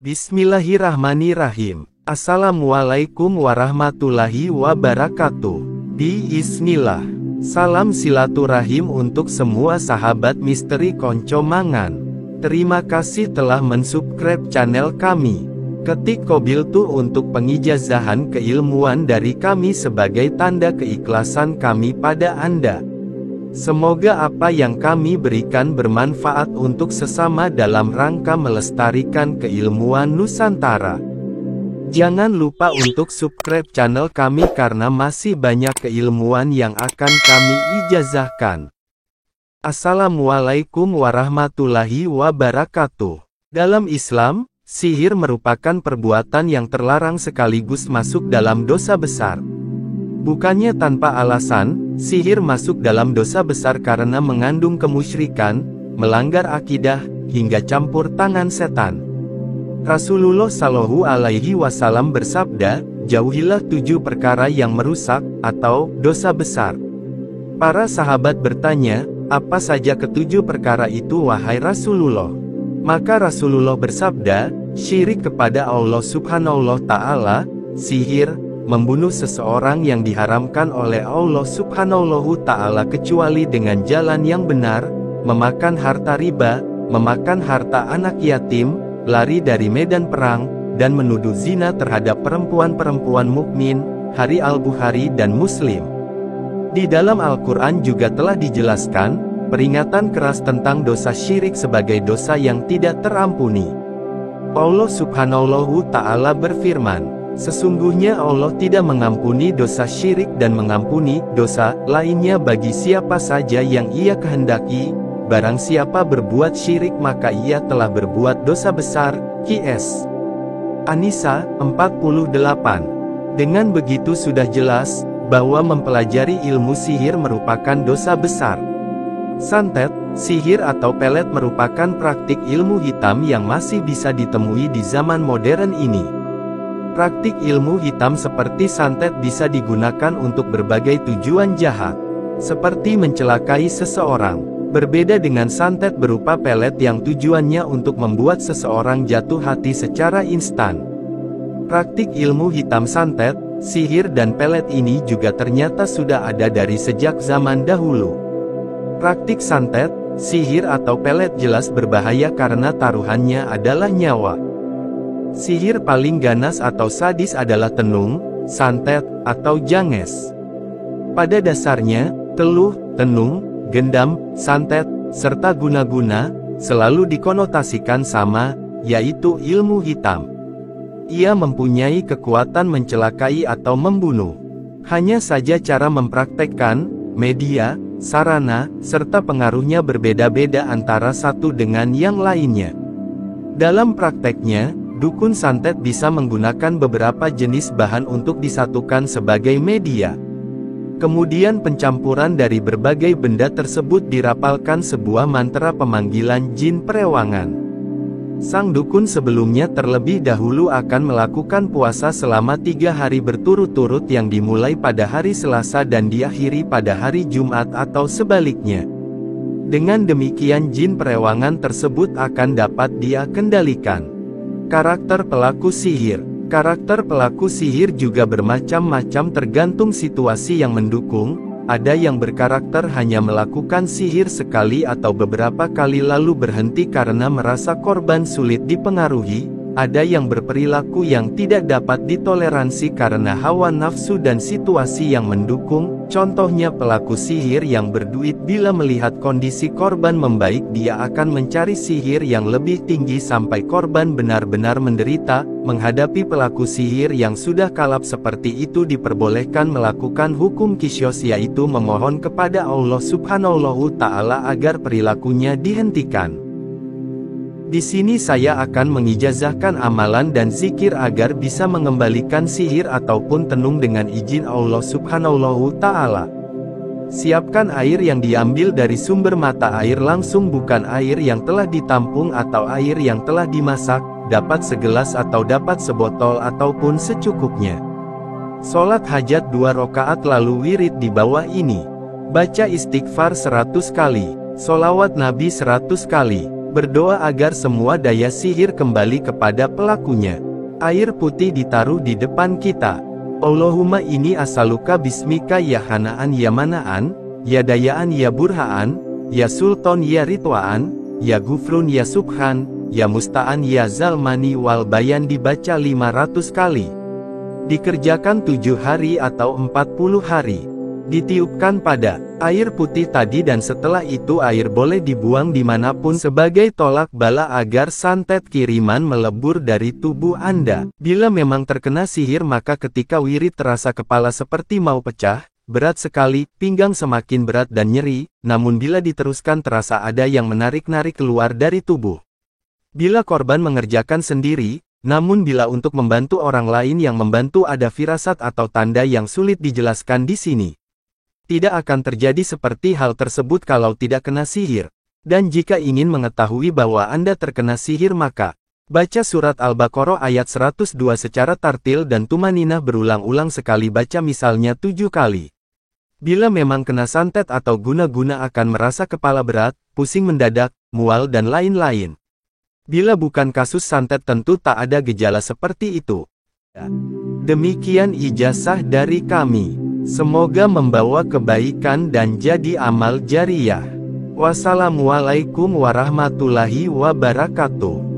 Bismillahirrahmanirrahim. Assalamualaikum warahmatullahi wabarakatuh. Bismillah. Salam silaturahim untuk semua sahabat misteri Konco Mangan. Terima kasih telah mensubscribe channel kami. Ketik kobil tuh untuk pengijazahan keilmuan dari kami sebagai tanda keikhlasan kami pada Anda. Semoga apa yang kami berikan bermanfaat untuk sesama dalam rangka melestarikan keilmuan Nusantara. Jangan lupa untuk subscribe channel kami karena masih banyak keilmuan yang akan kami ijazahkan. Assalamualaikum warahmatullahi wabarakatuh. Dalam Islam, sihir merupakan perbuatan yang terlarang sekaligus masuk dalam dosa besar. Bukannya tanpa alasan, sihir masuk dalam dosa besar karena mengandung kemusyrikan, melanggar akidah, hingga campur tangan setan. Rasulullah Shallallahu Alaihi Wasallam bersabda, jauhilah 7 perkara yang merusak, atau dosa besar. Para sahabat bertanya, apa saja ke-7 perkara itu wahai Rasulullah? Maka Rasulullah bersabda, syirik kepada Allah Subhanahu wa Ta'ala, sihir, membunuh seseorang yang diharamkan oleh Allah Subhanahu wa Ta'ala kecuali dengan jalan yang benar, memakan harta riba, memakan harta anak yatim, lari dari medan perang, dan menuduh zina terhadap perempuan-perempuan mukmin. Hari Al-Bukhari dan Muslim. Di dalam Al-Quran juga telah dijelaskan, peringatan keras tentang dosa syirik sebagai dosa yang tidak terampuni. Allah Subhanahu wa Ta'ala berfirman, sesungguhnya Allah tidak mengampuni dosa syirik dan mengampuni dosa lainnya bagi siapa saja yang Ia kehendaki. Barang siapa berbuat syirik maka ia telah berbuat dosa besar. Qs. An-Nisa 48. Dengan begitu sudah jelas bahwa mempelajari ilmu sihir merupakan dosa besar. Santet, sihir atau pelet merupakan praktik ilmu hitam yang masih bisa ditemui di zaman modern ini. Praktik ilmu hitam seperti santet bisa digunakan untuk berbagai tujuan jahat, seperti mencelakai seseorang. Berbeda dengan santet berupa pelet yang tujuannya untuk membuat seseorang jatuh hati secara instan. Praktik ilmu hitam santet, sihir dan pelet ini juga ternyata sudah ada dari sejak zaman dahulu. Praktik santet, sihir atau pelet jelas berbahaya karena taruhannya adalah nyawa. Sihir paling ganas atau sadis adalah tenung, santet, atau janges. Pada dasarnya, teluh, tenung, gendam, santet, serta guna-guna, selalu dikonotasikan sama, yaitu ilmu hitam. Ia mempunyai kekuatan mencelakai atau membunuh. Hanya saja cara mempraktekkan, media, sarana, serta pengaruhnya berbeda-beda antara satu dengan yang lainnya. Dalam prakteknya, dukun santet bisa menggunakan beberapa jenis bahan untuk disatukan sebagai media. Kemudian pencampuran dari berbagai benda tersebut dirapalkan sebuah mantra pemanggilan jin perewangan. Sang dukun sebelumnya terlebih dahulu akan melakukan puasa selama 3 hari berturut-turut yang dimulai pada hari Selasa dan diakhiri pada hari Jumat atau sebaliknya. Dengan demikian jin perewangan tersebut akan dapat dia kendalikan. Karakter pelaku sihir. Karakter pelaku sihir juga bermacam-macam tergantung situasi yang mendukung. Ada yang berkarakter hanya melakukan sihir sekali atau beberapa kali lalu berhenti karena merasa korban sulit dipengaruhi. Ada yang berperilaku yang tidak dapat ditoleransi karena hawa nafsu dan situasi yang mendukung. Contohnya pelaku sihir yang berduit bila melihat kondisi korban membaik dia akan mencari sihir yang lebih tinggi sampai korban benar-benar menderita. Menghadapi pelaku sihir yang sudah kalap seperti itu diperbolehkan melakukan hukum kisyos yaitu memohon kepada Allah Subhanahu wa Ta'ala agar perilakunya dihentikan. Di sini saya akan mengijazahkan amalan dan zikir agar bisa mengembalikan sihir ataupun tenung dengan izin Allah Subhanahu wa Ta'ala. Siapkan air yang diambil dari sumber mata air langsung, bukan air yang telah ditampung atau air yang telah dimasak, dapat segelas atau dapat sebotol ataupun secukupnya. Sholat hajat 2 rakaat lalu wirid di bawah ini. Baca istighfar 100 kali, sholawat Nabi 100 kali. Berdoa agar semua daya sihir kembali kepada pelakunya. Air putih ditaruh di depan kita. Allahumma ini asaluka bismika ya Hanaan ya Manaan, ya Dayaan ya Burhaan, ya Sultan ya Ridwaan, ya Gufrun ya Subhan, ya Musta'an ya Zalmani wal Bayan dibaca 500 kali. Dikerjakan 7 hari atau 40 hari. Ditiupkan pada air putih tadi dan setelah itu air boleh dibuang dimanapun sebagai tolak bala agar santet kiriman melebur dari tubuh Anda. Bila memang terkena sihir maka ketika wirid terasa kepala seperti mau pecah, berat sekali, pinggang semakin berat dan nyeri, namun bila diteruskan terasa ada yang menarik-narik keluar dari tubuh. Bila korban mengerjakan sendiri, namun bila untuk membantu orang lain yang membantu ada firasat atau tanda yang sulit dijelaskan di sini. Tidak akan terjadi seperti hal tersebut kalau tidak kena sihir. Dan jika ingin mengetahui bahwa Anda terkena sihir maka, baca surat Al-Baqarah ayat 102 secara tartil dan tumaninah berulang-ulang sekali baca misalnya 7 kali. Bila memang kena santet atau guna-guna akan merasa kepala berat, pusing mendadak, mual dan lain-lain. Bila bukan kasus santet tentu tak ada gejala seperti itu. Demikian ijazah dari kami. Semoga membawa kebaikan dan jadi amal jariyah. Wassalamualaikum warahmatullahi wabarakatuh.